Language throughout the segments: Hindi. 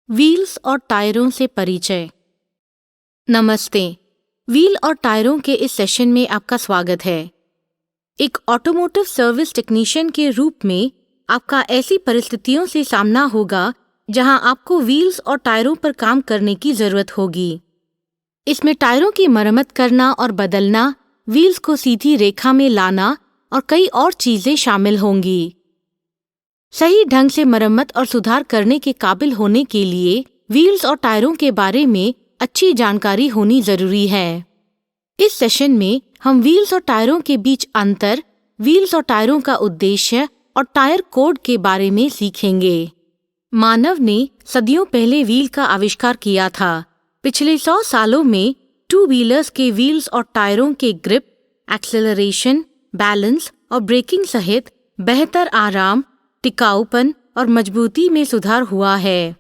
व्हील्स और टायरों से परिचय। नमस्ते। व्हील और टायरों के इस सेशन में आपका स्वागत है। एक ऑटोमोटिव सर्विस टेक्नीशियन के रूप में आपका ऐसी परिस्थितियों से सामना होगा जहां आपको व्हील्स और टायरों पर काम करने की जरूरत होगी। इसमें टायरों की मरम्मत करना और बदलना, व्हील्स को सीधी रेखा में लाना और कई और चीजें शामिल होंगी। सही ढंग से मरम्मत और सुधार करने के काबिल होने के लिए व्हील्स और टायरों के बारे में अच्छी जानकारी होनी जरूरी है। इस सेशन में हम व्हील्स और टायरों के बीच अंतर, व्हील्स और टायरों का उद्देश्य और टायर कोड के बारे में सीखेंगे। मानव ने सदियों पहले व्हील का आविष्कार किया था। पिछले 100 सालों में टू व्हीलर्स के व्हील्स और टायरों के ग्रिप, एक्सेलरेशन, बैलेंस और ब्रेकिंग सहित बेहतर आराम, टिकाऊपन और मजबूती में सुधार हुआ है।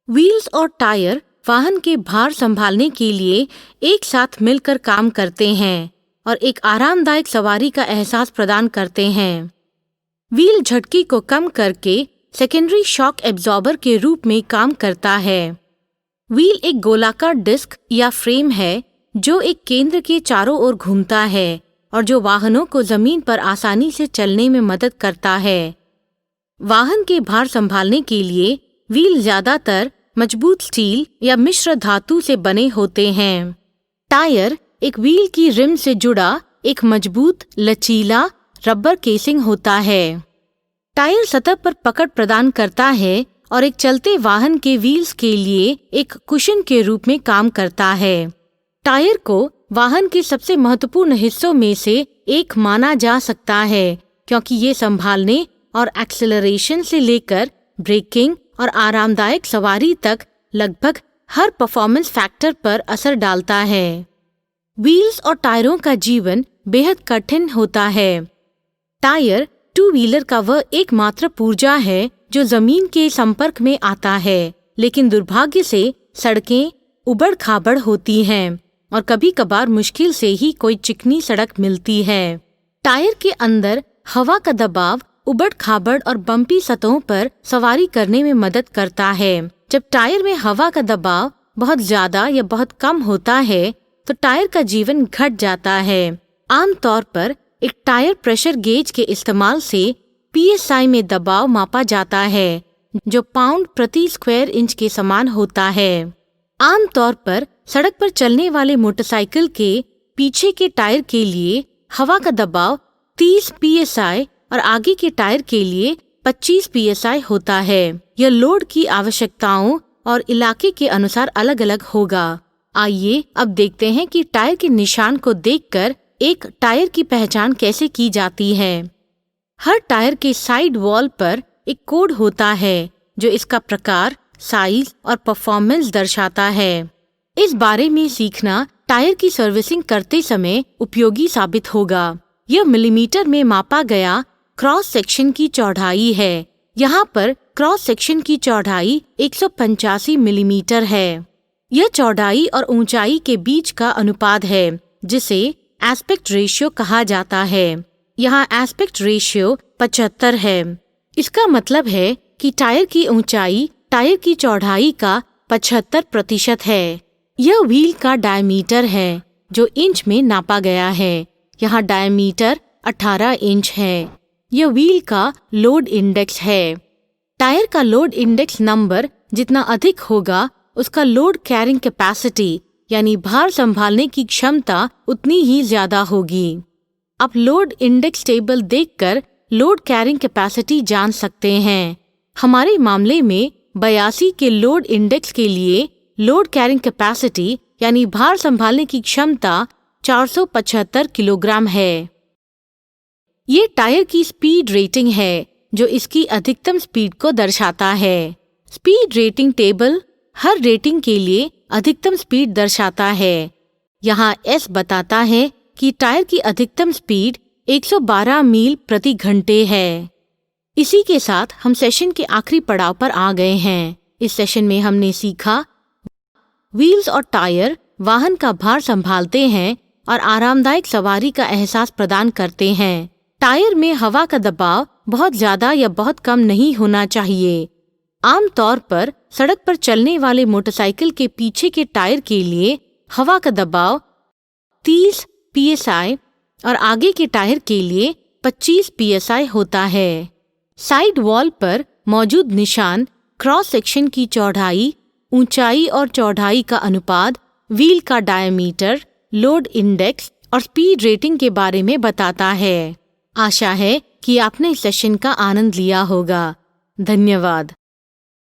व्हील्स और टायर वाहन के भार संभालने के लिए एक साथ मिलकर काम करते हैं और एक आरामदायक सवारी का एहसास प्रदान करते हैं। व्हील झटके को कम करके सेकेंडरी शॉक एब्जॉर्बर के रूप में काम करता है। व्हील एक गोलाकार डिस्क या फ्रेम है जो एक केंद्र के चारों ओर घूमता है और जो वाहनों को जमीन पर आसानी से चलने में मदद करता है। वाहन के भार संभालने के लिए व्हील ज्यादातर मजबूत स्टील या मिश्र धातु से बने होते हैं। टायर एक व्हील की रिम से जुड़ा एक मजबूत, लचीला रबर केसिंग होता है। टायर सतह पर पकड़ प्रदान करता है और एक चलते वाहन के व्हील्स के लिए एक कुशन के रूप में काम करता है। टायर को वाहन के सबसे महत्वपूर्ण हिस्सों में से एक माना जा सकता है क्योंकि ये संभालने और एक्सेलरेशन से लेकर ब्रेकिंग और आरामदायक सवारी तक लगभग हर परफॉर्मेंस फैक्टर पर असर डालता है। व्हील्स और टायरों का जीवन बेहद कठिन होता है। टायर टू व्हीलर का वह एकमात्र पुर्जा है जो जमीन के संपर्क में आता है, लेकिन दुर्भाग्य से सड़कें उबड़ खाबड़ होती हैं और कभी कभार मुश्किल से ही कोई चिकनी सड़क मिलती है। टायर के अंदर हवा का दबाव उबड़ खाबड़ और बम्पी सतहों पर सवारी करने में मदद करता है। जब टायर में हवा का दबाव बहुत ज्यादा या बहुत कम होता है तो टायर का जीवन घट जाता है। आमतौर पर एक टायर प्रेशर गेज के इस्तेमाल से PSI में दबाव मापा जाता है जो पाउंड प्रति स्क्वायर इंच के समान होता है। आमतौर पर सड़क पर चलने वाले मोटरसाइकिल के पीछे के टायर के लिए हवा का दबाव 30 PSI और आगे के टायर के लिए 25 PSI होता है। यह लोड की आवश्यकताओं और इलाके के अनुसार अलग अलग होगा। आइए अब देखते हैं कि टायर के निशान को देखकर एक टायर की पहचान कैसे की जाती है। हर टायर के साइड वॉल पर एक कोड होता है जो इसका प्रकार, साइज और परफॉर्मेंस दर्शाता है। इस बारे में सीखना टायर की सर्विसिंग करते समय उपयोगी साबित होगा। यह मिलीमीटर में मापा गया क्रॉस सेक्शन की चौड़ाई है। यहाँ पर क्रॉस सेक्शन की चौड़ाई 185 मिलीमीटर है। यह चौड़ाई और ऊंचाई के बीच का अनुपात है जिसे एस्पेक्ट रेशियो कहा जाता है। यहाँ एस्पेक्ट रेशियो 75 है। इसका मतलब है कि टायर की ऊंचाई टायर की चौड़ाई का 75% है। यह व्हील का डायमीटर है जो इंच में नापा गया है। यहाँ डायमीटर 18 इंच है। यह व्हील का लोड इंडेक्स है। टायर का लोड इंडेक्स नंबर जितना अधिक होगा उसका लोड कैरिंग कैपेसिटी यानी भार संभालने की क्षमता उतनी ही ज्यादा होगी। आप लोड इंडेक्स टेबल देखकर लोड कैरिंग कैपेसिटी जान सकते हैं। हमारे मामले में 82 के लोड इंडेक्स के लिए लोड कैरिंग कैपेसिटी यानी भार संभालने की क्षमता 475 किलोग्राम है। ये टायर की स्पीड रेटिंग है जो इसकी अधिकतम स्पीड को दर्शाता है। स्पीड रेटिंग टेबल हर रेटिंग के लिए अधिकतम स्पीड दर्शाता है। यहाँ S बताता है कि टायर की अधिकतम स्पीड 112 मील प्रति घंटे है। इसी के साथ हम सेशन के आखिरी पड़ाव पर आ गए हैं। इस सेशन में हमने सीखा व्हील्स और टायर वाहन का भार संभालते हैं और आरामदायक सवारी का एहसास प्रदान करते हैं। टायर में हवा का दबाव बहुत ज्यादा या बहुत कम नहीं होना चाहिए। आमतौर पर सड़क पर चलने वाले मोटरसाइकिल के पीछे के टायर के लिए हवा का दबाव 30 psi और आगे के टायर के लिए 25 psi होता है। साइड वॉल पर मौजूद निशान क्रॉस सेक्शन की चौड़ाई, ऊंचाई और चौड़ाई का अनुपात, व्हील का डायमीटर, लोड इंडेक्स और स्पीड रेटिंग के बारे में बताता है। आशा है कि आपने इस सेशन का आनंद लिया होगा। धन्यवाद।